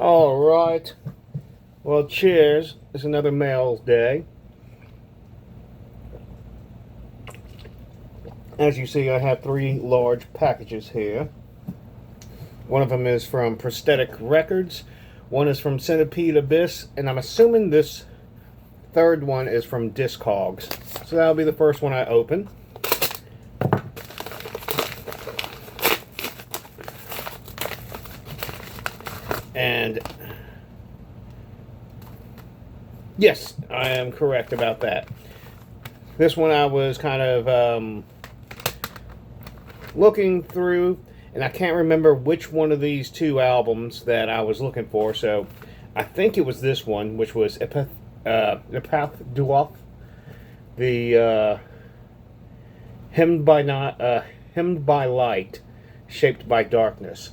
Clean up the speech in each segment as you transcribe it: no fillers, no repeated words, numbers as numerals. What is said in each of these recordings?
Alright. Well, cheers. It's another mail day. As you see, I have 3 large packages here. One of them is from Prosthetic Records. One is from Centipede Abyss. And I'm assuming this third one is from Discogs. So that'll be the first one I open. And yes, I am correct about that. This one I was kind of looking through, and I can't remember which one of these 2 albums that I was looking for, so I think it was this one, which was Epitaph Duoff, the Hymned by Light, Shaped by Darkness.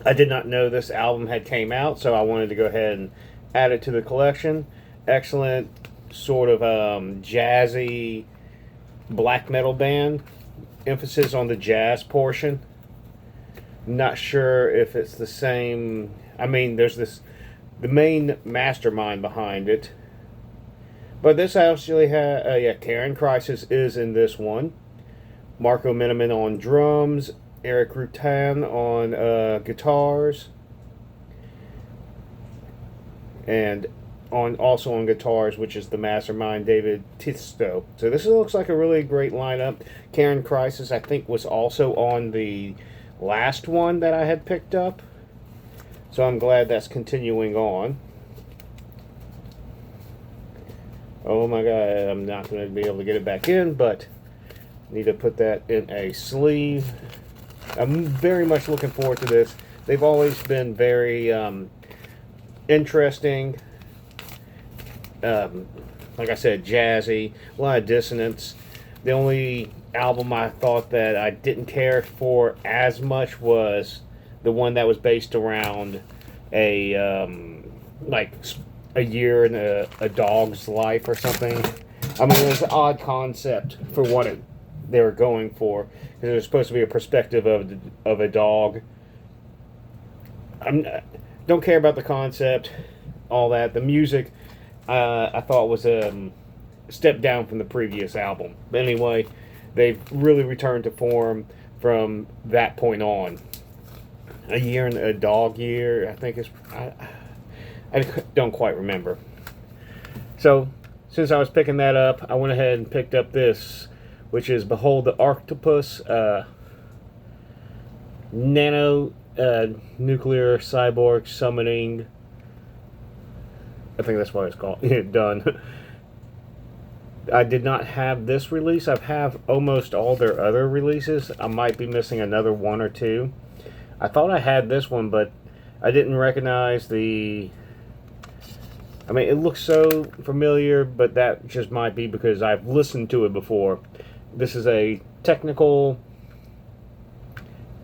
I did not know this album had came out, so I wanted to go ahead and add it to the collection. Excellent sort of jazzy black metal band. Emphasis on the jazz portion. Not sure if it's the same. I mean, there's the main mastermind behind it. But this actually has, Karen Crisis is in this one. Marco Miniman on drums. Eric Rutan on guitars, and also on guitars, which is the mastermind David Tisto. So this looks like a really great lineup. Karen Crisis, I think, was also on the last one that I had picked up, so I'm glad that's continuing on. Oh my god, I'm not going to be able to get it back in, but need to put that in a sleeve. I'm very much looking forward to this. They've always been very interesting. Like I said, jazzy, a lot of dissonance. The only album I thought that I didn't care for as much was the one that was based around a like a year in a dog's life or something. I mean, it was an odd concept for what they were going for, because it was supposed to be a perspective of a dog. Don't care about the concept, all that. The music, I thought was a step down from the previous album. But anyway, they've really returned to form from that point on. A year in a dog year, I think is. I don't quite remember. So, since I was picking that up, I went ahead and picked up this, which is Behold the Octopus, Nano Nuclear Cyborg Summoning. I think that's what it's called. Done. I did not have this release. I have almost all their other releases. I might be missing another 1 or 2. I thought I had this one, but I didn't recognize the... I mean, it looks so familiar, but that just might be because I've listened to it before. This is a technical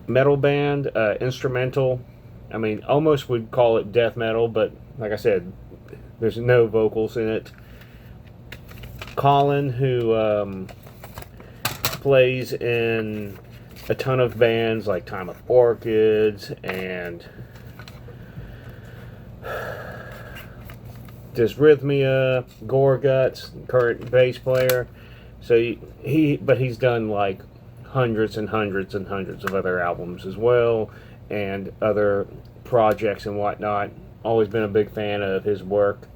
metal band, instrumental. I mean, almost would call it death metal, but like I said, there's no vocals in it. Colin, who plays in a ton of bands like Time of Orchids and Dysrhythmia, Gorguts, current bass player. So he's done like hundreds and hundreds and hundreds of other albums as well, and other projects and whatnot. Always been a big fan of his work,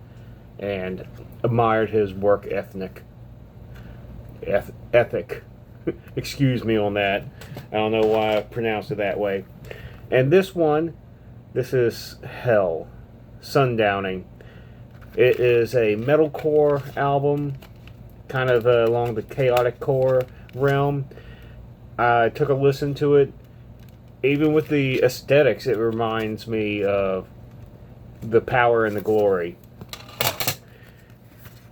and admired his work ethic. Excuse me on that. I don't know why I pronounced it that way. And this is Hell, Sundowning. It is a metalcore album, kind of along the chaotic core realm. I took a listen to it. Even with the aesthetics, it reminds me of The Power and the Glory,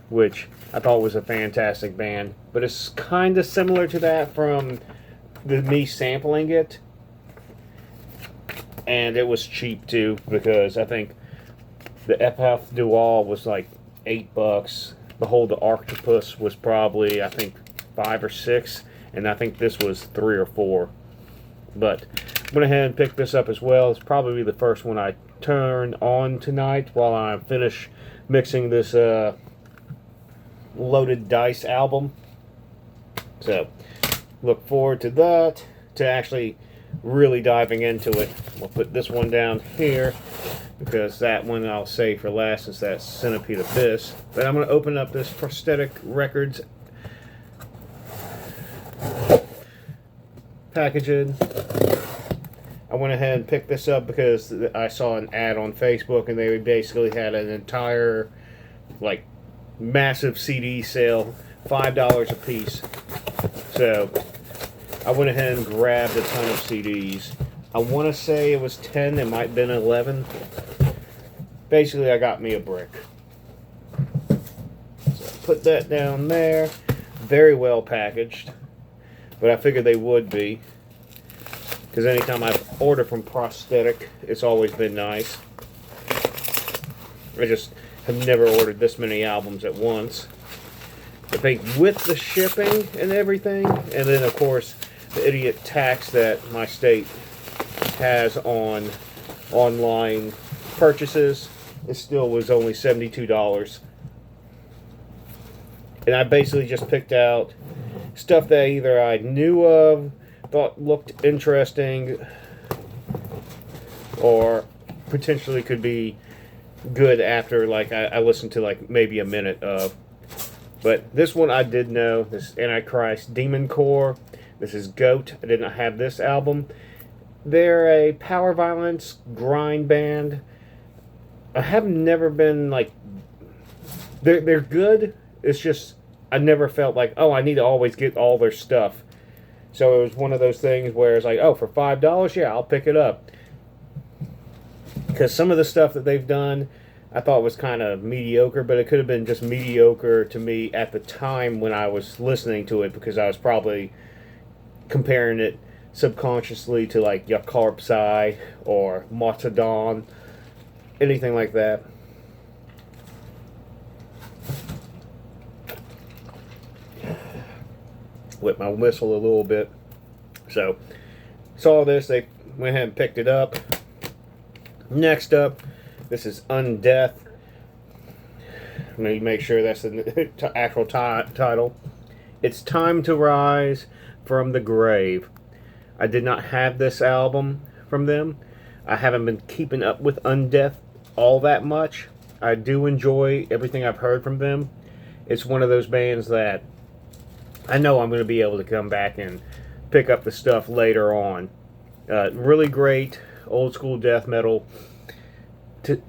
which I thought was a fantastic band. But it's kind of similar to that from me sampling it. And it was cheap too, because I think the Epitaph Duoff was like $8. Behold the Octopus was probably, I think, 5 or 6, and I think this was 3 or 4. But I went ahead and picked this up as well. It's probably the first one I turn on tonight while I finish mixing this Loaded Dice album. So, look forward to that, to actually really diving into it. We'll put this one down here, because that one I'll save for last, since that's Centipede Abyss. But I'm going to open up this Prosthetic Records packaging. I went ahead and picked this up because I saw an ad on Facebook, and they basically had an entire, like, massive CD sale, $5 a piece. So I went ahead and grabbed a ton of CDs. I want to say it was 10, it might have been 11. Basically, I got me a brick. So put that down there. Very well packaged, but I figured they would be, because anytime I've ordered from Prosthetic, it's always been nice. I just have never ordered this many albums at once. But they, with the shipping and everything, and then of course the idiot tax that my state has on online purchases, it still was only $72. And I basically just picked out stuff that either I knew of, thought looked interesting, or potentially could be good after, like, I listened to like maybe a minute of. But this one I did know. This is Antichrist Demon Core. This is Goat. I did not have this album. They're a power violence grind band. I have never been like, they're good. It's just I never felt like, oh, I need to always get all their stuff. So it was one of those things where it's like, oh, for $5, yeah, I'll pick it up. Because some of the stuff that they've done, I thought was kind of mediocre, but it could have been just mediocre to me at the time when I was listening to it, because I was probably comparing it subconsciously to like Yakarpsai or Mastodon, anything like that. Wet my whistle a little bit. So, saw this, they went ahead and picked it up. Next up, this is Undeath. Let me make sure that's the actual title. It's Time to Rise from the Grave. I did not have this album from them. I haven't been keeping up with Undeath all that much. I do enjoy everything I've heard from them. It's one of those bands that I know I'm going to be able to come back and pick up the stuff later on. Really great old school death metal.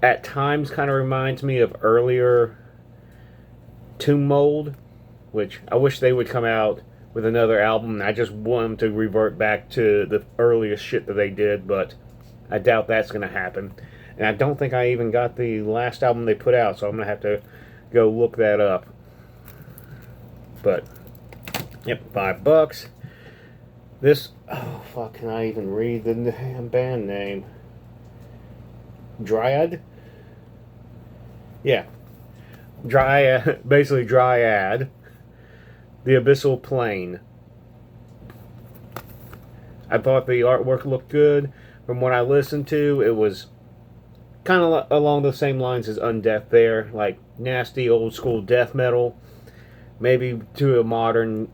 At times kind of reminds me of earlier Tomb Mold, which I wish they would come out with another album. I just want them to revert back to the earliest shit that they did, but I doubt that's going to happen. And I don't think I even got the last album they put out, so I'm going to have to go look that up. But yep, $5. This, oh fuck, can I even read the damn band name? Dryad? Yeah. Dryad, basically Dryad. The Abyssal Plane. I thought the artwork looked good. From what I listened to, it was kind of along the same lines as Undeath there. Like, nasty old school death metal. Maybe to a modern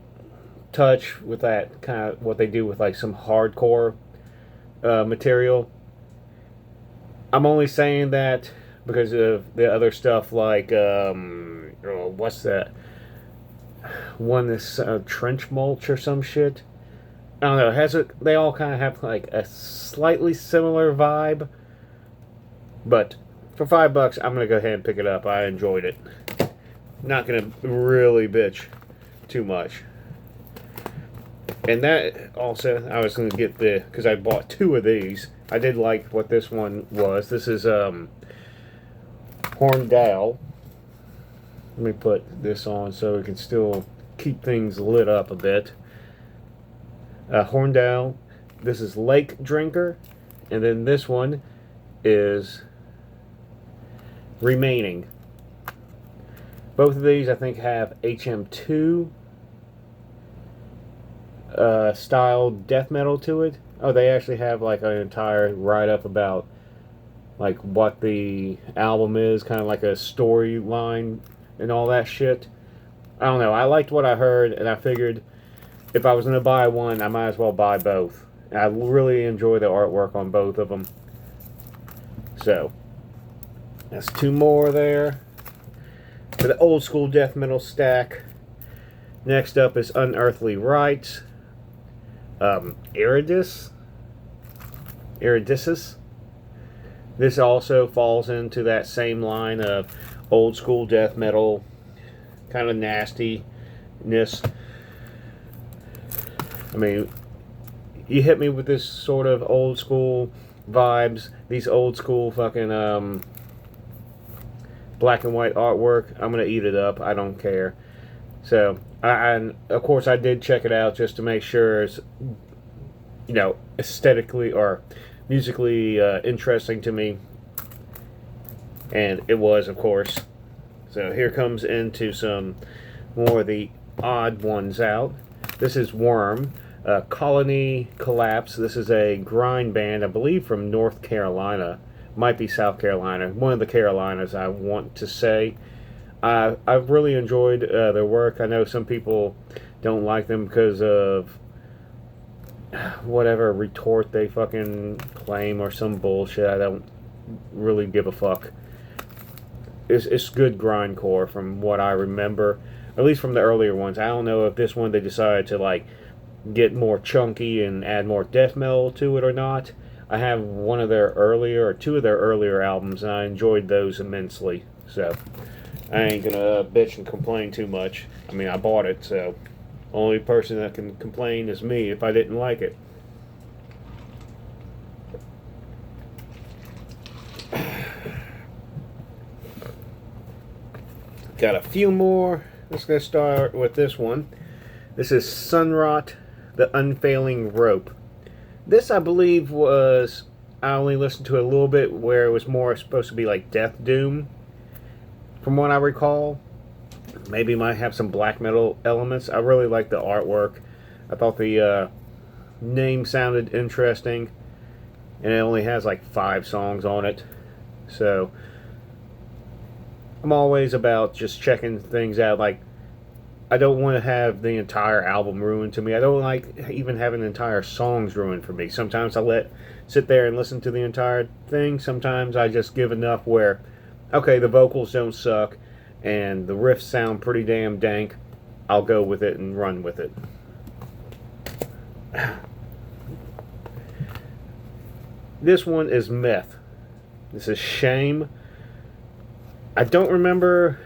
touch with that kind of what they do with like some hardcore material. I'm only saying that because of the other stuff like what's that one, this trench mulch or some shit. I don't know. They all kind of have like a slightly similar vibe, but for $5 I'm gonna go ahead and pick it up. I enjoyed it. Not gonna really bitch too much. And that also, I was going to get because I bought two of these. I did like what this one was. This is Horndal. Let me put this on so we can still keep things lit up a bit. Horndal. This is Lake Drinker. And then this one is Remaining. Both of these, I think, have HM2 style death metal to it. Oh, they actually have like an entire write-up about like what the album is, kind of like a storyline and all that shit. I don't know. I liked what I heard, and I figured if I was going to buy one, I might as well buy both. And I really enjoy the artwork on both of them. So, that's two more there. For the old school death metal stack. Next up is Unearthly Rites. Iridicis. This also falls into that same line of old school death metal, kind of nastiness. I mean, you hit me with this sort of old school vibes, these old school fucking black and white artwork, I'm gonna eat it up. I don't care. So, and of course, I did check it out just to make sure it's, you know, aesthetically or musically interesting to me, and it was, of course. So here comes into some more of the odd ones out. This is Worm, Colony Collapse. This is a grind band, I believe from North Carolina, might be South Carolina, one of the Carolinas, I want to say. I've really enjoyed their work. I know some people don't like them because of whatever retort they fucking claim or some bullshit. I don't really give a fuck. It's good grindcore from what I remember, at least from the earlier ones. I don't know if this one they decided to like get more chunky and add more death metal to it or not. I have one of their earlier, or two of their earlier albums, and I enjoyed those immensely. So I ain't gonna bitch and complain too much. I mean, I bought it, so only person that can complain is me if I didn't like it. Got a few more. Let's go start with this one. This is Sunrot, the Unfailing Rope. This, I believe, was, I only listened to it a little bit, where it was more supposed to be like Death Doom, from what I recall. Maybe might have some black metal elements. I really like the artwork. I thought the name sounded interesting, and it only has like 5 songs on it. So I'm always about just checking things out. Like, I don't want to have the entire album ruined to me. I don't like even having entire songs ruined for me. Sometimes I sit there and listen to the entire thing. Sometimes I just give enough where, okay, the vocals don't suck and the riffs sound pretty damn dank. I'll go with it and run with it. This one is Myth. This is Shame. I don't remember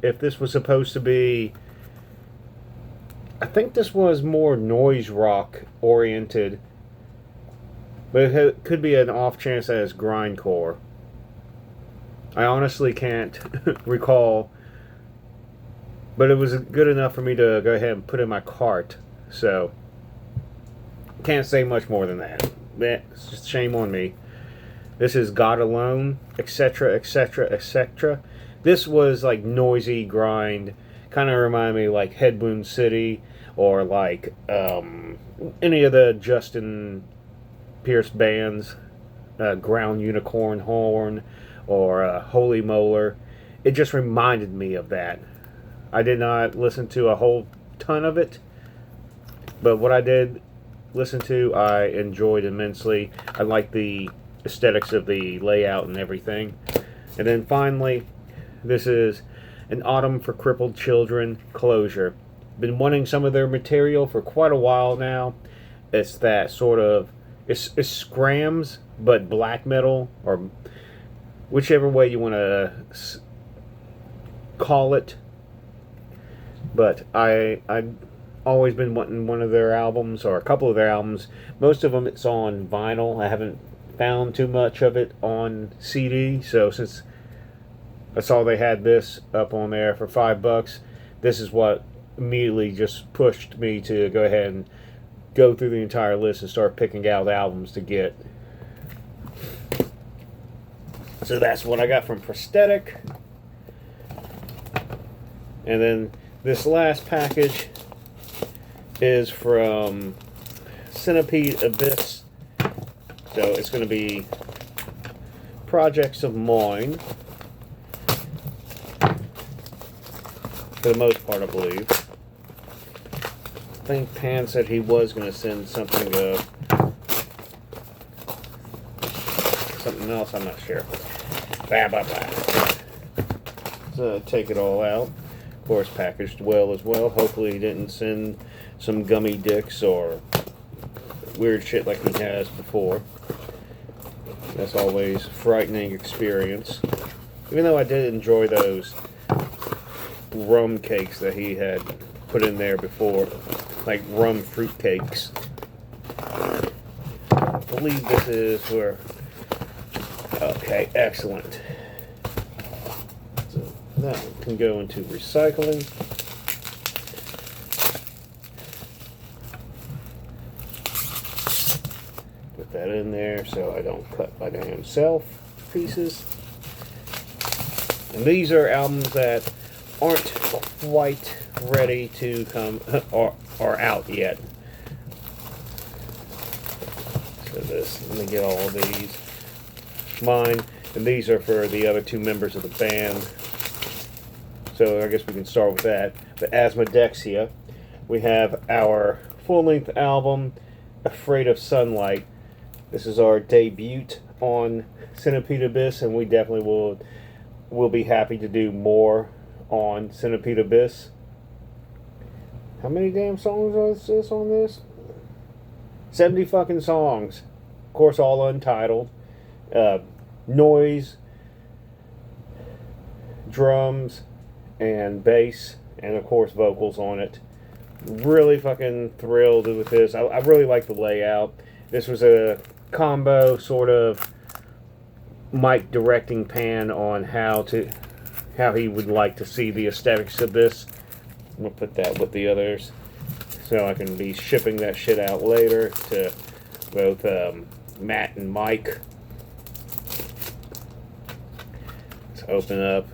if this was supposed to be... I think this was more noise rock oriented, but it could be an off chance that it's grindcore. I honestly can't recall, but it was good enough for me to go ahead and put in my cart, so can't say much more than that. It's just shame on me. This is God Alone, etc., etc., etc. This was like noisy grind, kind of reminded me like Head Wound City, or like any of the Justin Pierce bands, Ground Unicorn Horn, or Holy Molar. It just reminded me of that. I did not listen to a whole ton of it, but what I did listen to, I enjoyed immensely. I like the aesthetics of the layout and everything. And then finally, this is An Autumn for Crippled Children, Closure. Been wanting some of their material for quite a while now. It's that sort of, it's scrams, but black metal, or whichever way you want to call it. But I've always been wanting one of their albums, or a couple of their albums. Most of them it's on vinyl. I haven't found too much of it on CD, so since I saw they had this up on there for $5, this is what immediately just pushed me to go ahead and go through the entire list and start picking out albums to get. So that's what I got from Prosthetic. And then this last package is from Centipede Abyss. So it's going to be projects of mine. For the most part, I believe. I think Pan said he was going to send something something else, I'm not sure. Blah, blah, blah. So take it all out. Of course, packaged well as well. Hopefully he didn't send some gummy dicks or weird shit like he has before. That's always a frightening experience. Even though I did enjoy those rum cakes that he had put in there before, like rum fruit cakes. I believe this is where... Okay, excellent. So that can go into recycling. Put that in there so I don't cut my damn self pieces. And these are albums that aren't quite ready to come or out yet. So let me get all of these. Mine, and these are for the other two members of the band. So I guess we can start with that. The Asmodexia. We have our full-length album, Afraid of Sunlight. This is our debut on Centipede Abyss, and we definitely will be happy to do more on Centipede Abyss. How many damn songs is this on this? 70 fucking songs. Of course, all untitled. Noise, drums, and bass, and of course vocals on it. Really fucking thrilled with this. I really like the layout. This was a combo sort of Mike directing Pan on how he would like to see the aesthetics of this. I'm gonna put that with the others so I can be shipping that shit out later to both Matt and Mike. Let's open up.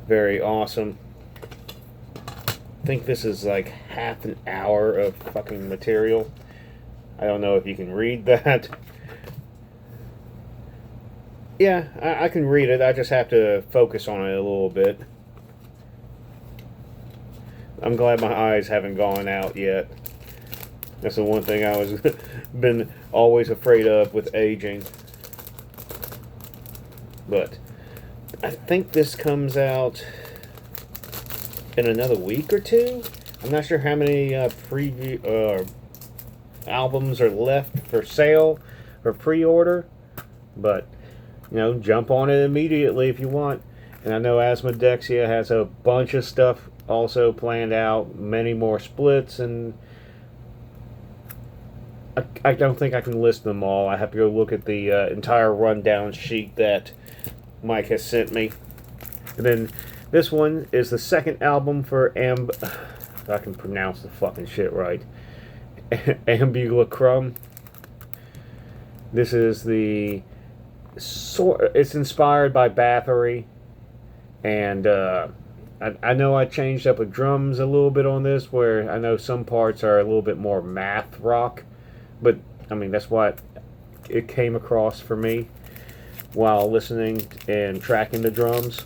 Very awesome. I think this is like half an hour of fucking material. I don't know if you can read that. Yeah, I can read it. I just have to focus on it a little bit. I'm glad my eyes haven't gone out yet. That's the one thing I was been always afraid of with aging. But I think this comes out in another week or two. I'm not sure how many preview albums are left for sale or pre-order, but you know, jump on it immediately if you want. And I know Asmodexia has a bunch of stuff also planned out, many more splits, and I don't think I can list them all. I have to go look at the entire rundown sheet that Mike has sent me. And then this one is the second album for if I can pronounce the fucking shit right, Ambulacrum. This is the it's inspired by Bathory, and I know I changed up the drums a little bit on this, where I know some parts are a little bit more math rock, but I mean that's what it came across for me while listening and tracking the drums.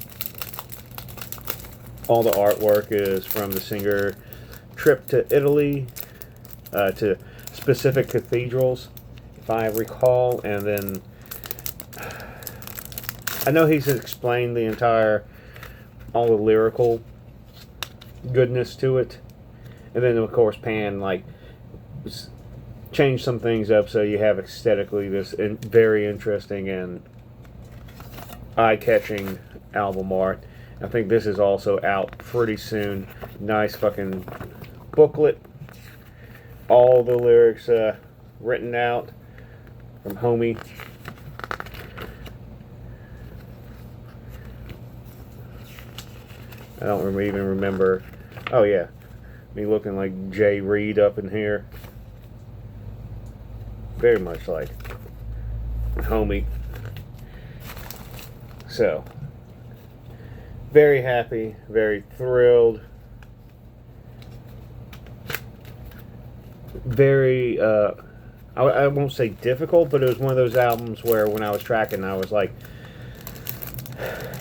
All the artwork is from the singer trip to Italy, to specific cathedrals, if I recall, and then I know he's explained all the lyrical goodness to it, and then of course Pan changed some things up so you have aesthetically this very interesting and eye-catching album art. I think this is also out pretty soon. Nice fucking booklet. All the lyrics written out from homie. I don't even remember. Oh yeah, me looking like Jay Reed up in here. Very much like homie. So, very happy, very thrilled. I won't say difficult, but it was one of those albums where when I was tracking, I was like,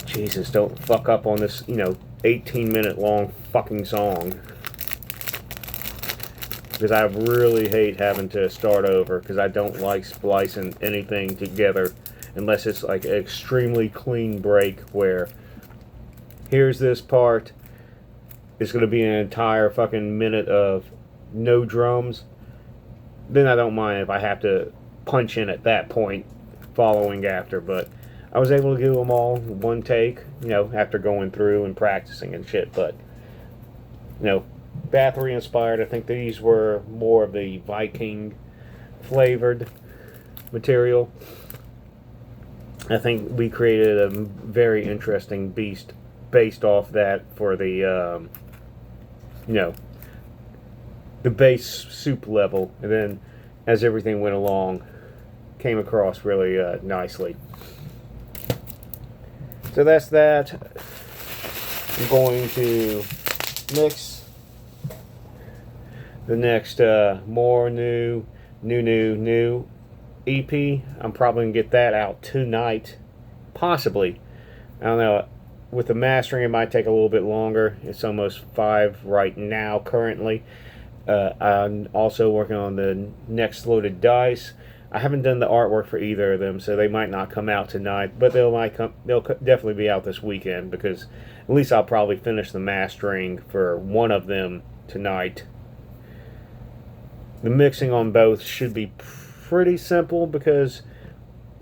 Jesus, don't fuck up on this, 18-minute long fucking song. Because I really hate having to start over, because I don't like splicing anything together unless it's like an extremely clean break where here's this part, it's going to be an entire fucking minute of no drums. Then I don't mind if I have to punch in at that point following after, but I was able to do them all in one take, after going through and practicing and shit, but, Bathory inspired. I think these were more of the Viking flavored material. I think we created a very interesting beast based off that for the, the base soup level, and then as everything went along, came across really nicely. So that's that. I'm going to mix the next more new EP. I'm probably going to get that out tonight. Possibly. I don't know. With the mastering, it might take a little bit longer. It's almost 5 right now, currently. I'm also working on the next loaded dice. I haven't done the artwork for either of them, so they might not come out tonight, but they'll definitely be out this weekend, because at least I'll probably finish the mastering for one of them tonight. The mixing on both should be pretty simple, because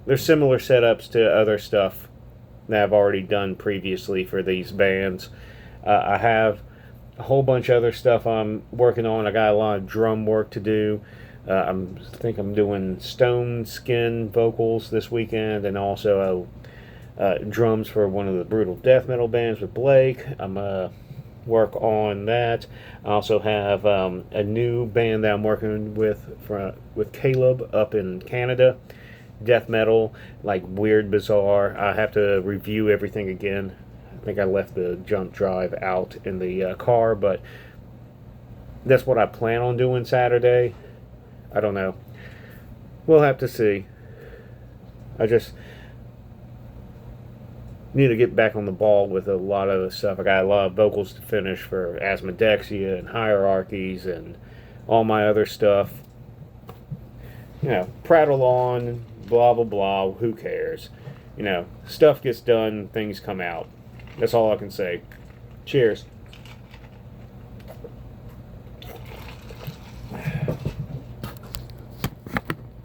they're similar setups to other stuff that I've already done previously for these bands. I have a whole bunch of other stuff I'm working on. I got a lot of drum work to do. I think I'm doing Stone Skin vocals this weekend, and also drums for one of the brutal death metal bands with Blake. I'm work on that. I also have a new band that I'm working with Caleb up in Canada. Death metal, like weird, bizarre. I have to review everything again. I think I left the jump drive out in the car, but that's what I plan on doing Saturday. I don't know. We'll have to see. I just need to get back on the ball with a lot of the stuff. I got a lot of vocals to finish for Asmodexia and Hierarchies and all my other stuff. Prattle on, blah, blah, blah, who cares? Stuff gets done, things come out. That's all I can say. Cheers.